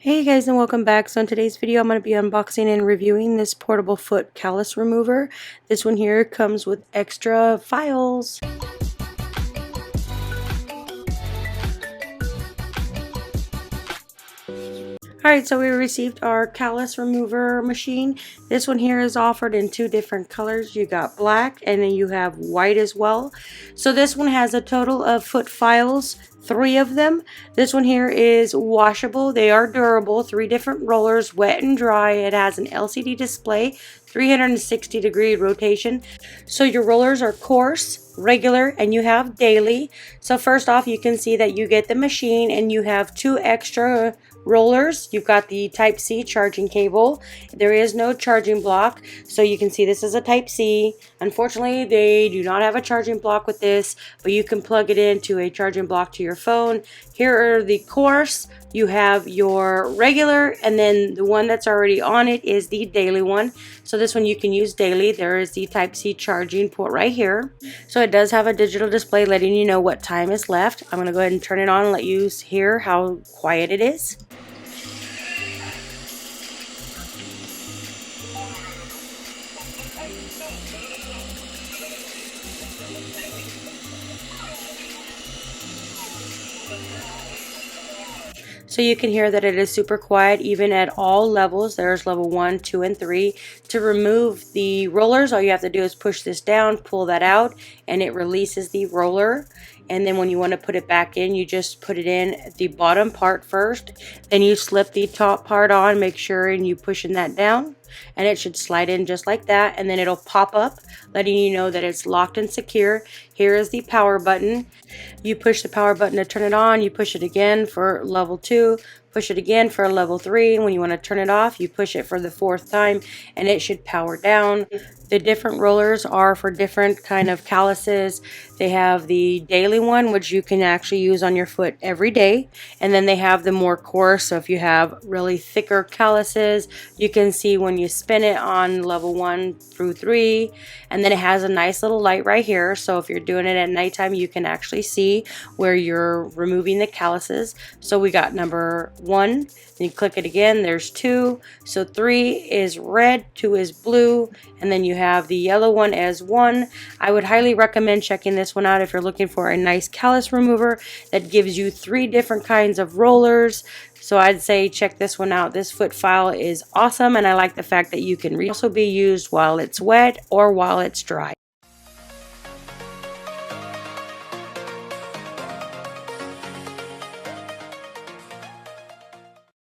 Hey guys, and welcome back. So in today's video I'm going to be unboxing and reviewing this portable foot callus remover. This one here comes with extra files. Alright, so we received our callus remover machine. This one here is offered in two different colors. You got black and then you have white as well. So this one has a total of foot files, 3 of them. This one here is washable. They are durable, 3 different rollers, wet and dry. It has an LCD display, 360-degree rotation. So your rollers are coarse, regular, and you have daily. So first off, you can see that you get the machine and you have 2 extra rollers. You've got the type C charging cable. There is no charging block, so you can see this is a type C. Unfortunately, they do not have a charging block with this, but you can plug it into a charging block to your phone. Here are the coarse. You have your regular, and then the one that's already on it is the daily one. So this one you can use daily. There is the type C charging port right here. So it does have a digital display letting you know what time is left. I'm going to go ahead and turn it on and let you hear how quiet it is. So you can hear that it is super quiet even at all levels. There's level 1, 2, and 3. To remove the rollers, all you have to do is push this down, pull that out, and it releases the roller. And then when you want to put it back in, you just put it in the bottom part first. Then you slip the top part on, make sure and you pushing that down. And it should slide in just like that, and then it'll pop up letting you know that it's locked and secure. Here is the power button. You push the power button to turn it on, you push it again for level 2, push it again for level 3, and when you want to turn it off you push it for the 4th time and it should power down. The different rollers are for different kind of calluses. They have the daily one, which you can actually use on your foot every day, and then they have the more coarse. So if you have really thicker calluses, you can see when you spin it on level 1 through 3, and then it has a nice little light right here. So if you're doing it at nighttime, you can actually see where you're removing the calluses. So we got number 1, you click it again, there's 2, so 3 is red, 2 is blue, and then you have the yellow one as 1. I would highly recommend checking this one out if you're looking for a nice callus remover that gives you 3 different kinds of rollers. So I'd say check this one out. This foot file is awesome, and I like the fact that you can also be used while it's wet or while it's dry.